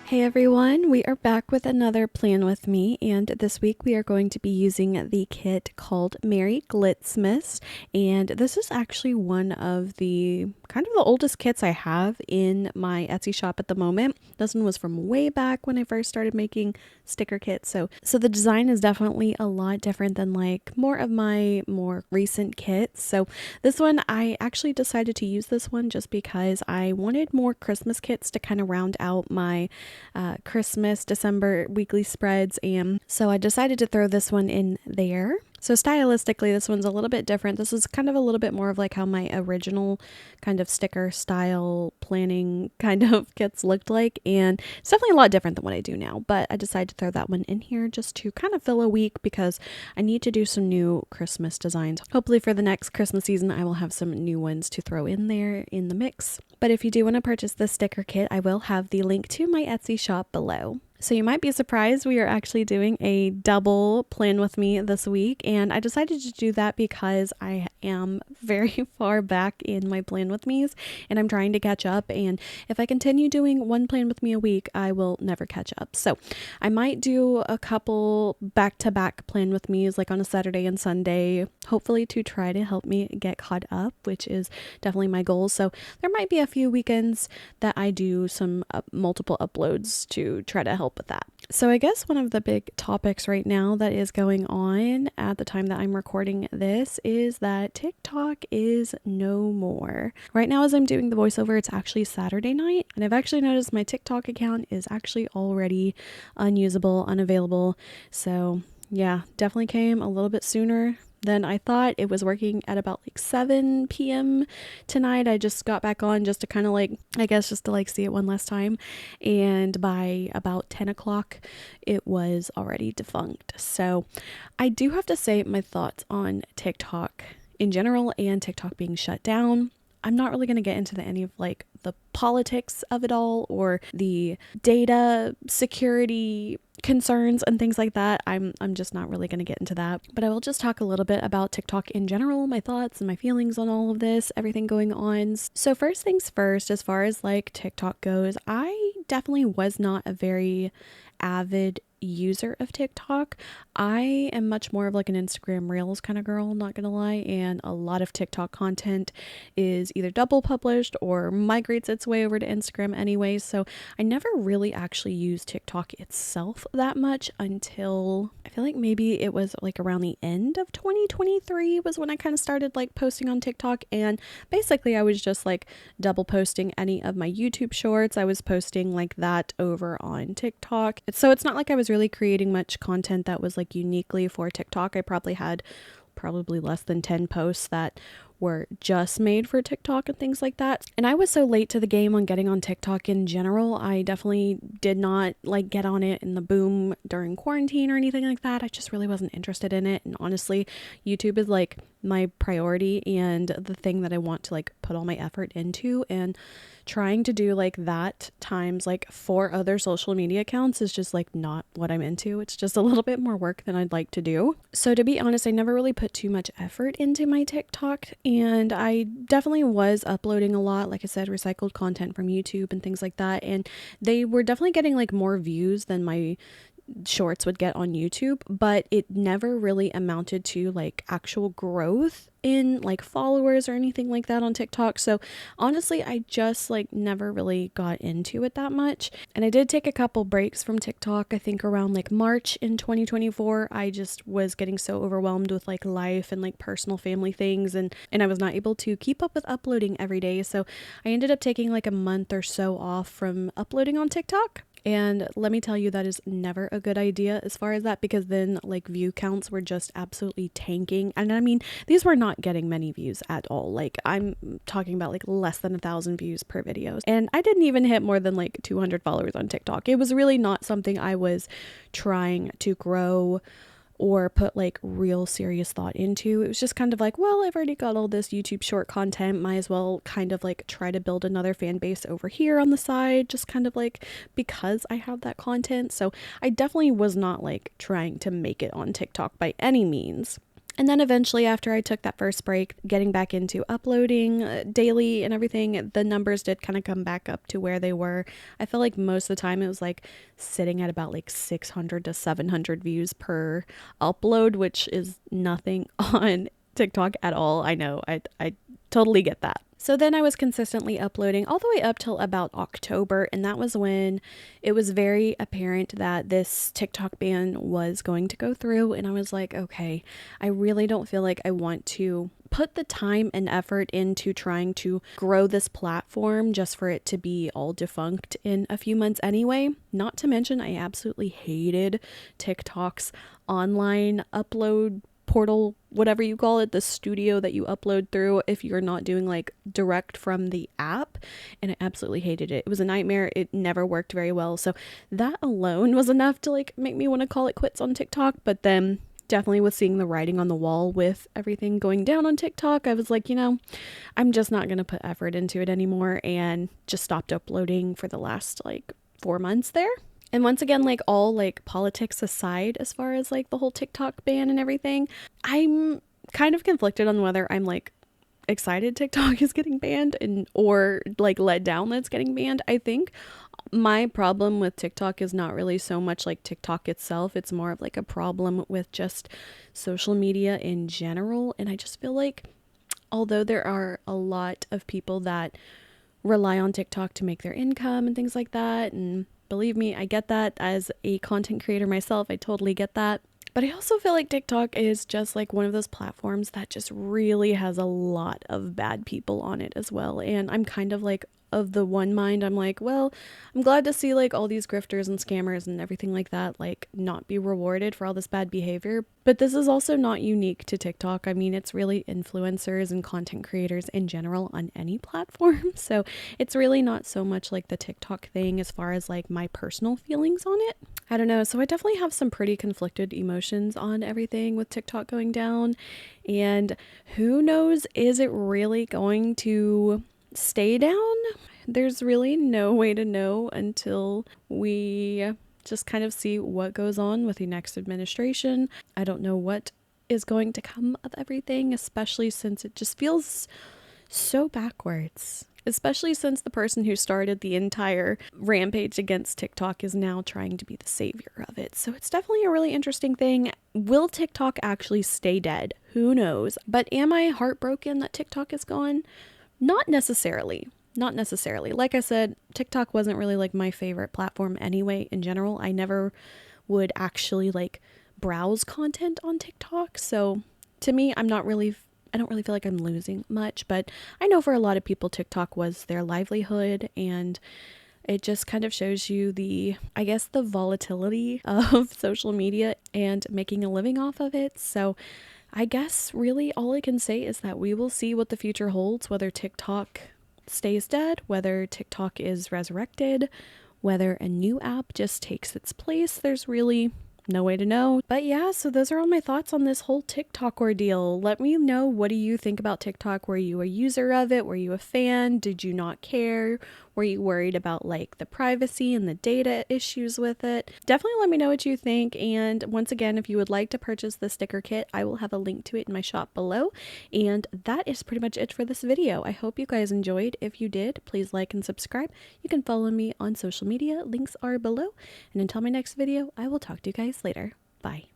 Hey everyone, we are back with another plan with me, and this week we are going to be using the kit called Merry Glitzmas, and this is actually one of the kind of the oldest kits I have in my Etsy shop at the moment. This one was from way back when I first started making sticker kits, so the design is definitely a lot different than like more of my more recent kits. So this one, I actually decided to use this one just because I wanted more Christmas kits to kind of round out my Christmas, December weekly spreads, and so I decided to throw this one in there. So stylistically, this one's a little bit different. This is kind of a little bit more of like how my original kind of sticker style planning kind of kits looked like, and it's definitely a lot different than what I do now, but I decided to throw that one in here just to kind of fill a week because I need to do some new Christmas designs. Hopefully for the next Christmas season, I will have some new ones to throw in there in the mix. But if you do want to purchase this sticker kit, I will have the link to my Etsy shop below. So you might be surprised, we are actually doing a double plan with me this week, and I decided to do that because I am very far back in my plan with me's and I'm trying to catch up, and if I continue doing one plan with me a week, I will never catch up. So I might do a couple back-to-back plan with me's like on a Saturday and Sunday, hopefully to try to help me get caught up, which is definitely my goal. So there might be a few weekends that I do some multiple uploads to try to help with that. So I guess one of the big topics right now that is going on at the time that I'm recording this is that TikTok is no more. Right now as I'm doing the voiceover, it's actually Saturday night, and I've actually noticed my TikTok account is actually already unusable, unavailable. So yeah, definitely came a little bit sooner than I thought. It was working at about like 7 p.m. tonight. I just got back on just to kind of like, I guess just to like see it one last time. And by about 10 o'clock, it was already defunct. So I do have to say my thoughts on TikTok in general and TikTok being shut down. I'm not really going to get into any of like the politics of it all or the data security concerns and things like that. I'm just not really going to get into that. But I will just talk a little bit about TikTok in general, my thoughts and my feelings on all of this, everything going on. So first things first, as far as like TikTok goes, I definitely was not a very avid user of TikTok. I am much more of like an Instagram Reels kind of girl, not gonna lie, and a lot of TikTok content is either double published or migrates its way over to Instagram anyway, so I never really actually used TikTok itself that much until I feel like maybe it was like around the end of 2023 was when I kind of started like posting on TikTok, and basically I was just like double posting any of my YouTube shorts. I was posting like that over on TikTok, so it's not like I was really creating much content that was like uniquely for TikTok. I probably had less than 10 posts that were just made for TikTok and things like that. And I was so late to the game on getting on TikTok in general. I definitely did not like get on it in the boom during quarantine or anything like that. I just really wasn't interested in it. And honestly, YouTube is like my priority and the thing that I want to like put all my effort into, and trying to do like that times like 4 other social media accounts is just like not what I'm into. It's just a little bit more work than I'd like to do. So to be honest, I never really put too much effort into my TikTok, and I definitely was uploading a lot, like I said, recycled content from YouTube and things like that, and they were definitely getting like more views than my shorts would get on YouTube, but it never really amounted to like actual growth in like followers or anything like that on TikTok. So honestly, I just like never really got into it that much. And I did take a couple breaks from TikTok. I think around like March in 2024, I just was getting so overwhelmed with like life and like personal family things, and I was not able to keep up with uploading every day. So I ended up taking like a month or so off from uploading on TikTok. And let me tell you, that is never a good idea as far as that, because then like view counts were just absolutely tanking. And I mean, these were not getting many views at all. Like I'm talking about like less than 1,000 views per video. And I didn't even hit more than like 200 followers on TikTok. It was really not something I was trying to grow or put like real serious thought into. It was just kind of like, well, I've already got all this YouTube short content, might as well kind of like try to build another fan base over here on the side, just kind of like because I have that content. So I definitely was not like trying to make it on TikTok by any means. And then eventually, after I took that first break, getting back into uploading daily and everything, the numbers did kind of come back up to where they were. I feel like most of the time it was like sitting at about like 600 to 700 views per upload, which is nothing on TikTok at all. I know, I totally get that. So then I was consistently uploading all the way up till about October, and that was when it was very apparent that this TikTok ban was going to go through, and I was like, okay, I really don't feel like I want to put the time and effort into trying to grow this platform just for it to be all defunct in a few months anyway. Not to mention, I absolutely hated TikTok's online upload portal, whatever you call it, the studio that you upload through if you're not doing like direct from the app, and I absolutely hated it. It was a nightmare. It never worked very well. So that alone was enough to like make me want to call it quits on TikTok. But then definitely with seeing the writing on the wall with everything going down on TikTok, I was like, I'm just not going to put effort into it anymore, and just stopped uploading for the last like 4 months there. And once again, like all like politics aside, as far as like the whole TikTok ban and everything, I'm kind of conflicted on whether I'm like excited TikTok is getting banned or like let down that it's getting banned. I think my problem with TikTok is not really so much like TikTok itself. It's more of like a problem with just social media in general. And I just feel like although there are a lot of people that rely on TikTok to make their income and things like that, and believe me, I get that as a content creator myself. I totally get that. But I also feel like TikTok is just like one of those platforms that just really has a lot of bad people on it as well. And I'm kind of like of the one mind, I'm like, well, I'm glad to see like all these grifters and scammers and everything like that like not be rewarded for all this bad behavior. But this is also not unique to TikTok. I mean, it's really influencers and content creators in general on any platform. So it's really not so much like the TikTok thing as far as like my personal feelings on it. I don't know. So I definitely have some pretty conflicted emotions on everything with TikTok going down. And who knows, is it really going to stay down? There's really no way to know until we just kind of see what goes on with the next administration. I don't know what is going to come of everything, especially since it just feels so backwards. Especially since the person who started the entire rampage against TikTok is now trying to be the savior of it. So it's definitely a really interesting thing. Will TikTok actually stay dead? Who knows? But am I heartbroken that TikTok is gone? Not necessarily. Not necessarily. Like I said, TikTok wasn't really like my favorite platform anyway in general. I never would actually like browse content on TikTok. So to me, I don't really feel like I'm losing much, but I know for a lot of people, TikTok was their livelihood, and it just kind of shows you the volatility of social media and making a living off of it. So I guess really all I can say is that we will see what the future holds, whether TikTok stays dead, whether TikTok is resurrected, whether a new app just takes its place. There's really no way to know. But yeah, so those are all my thoughts on this whole TikTok ordeal. Let me know, what do you think about TikTok? Were you a user of it? Were you a fan? Did you not care? Were you worried about like the privacy and the data issues with it? Definitely let me know what you think. And once again, if you would like to purchase the sticker kit, I will have a link to it in my shop below. And that is pretty much it for this video. I hope you guys enjoyed. If you did, please like and subscribe. You can follow me on social media. Links are below. And until my next video, I will talk to you guys later. Bye.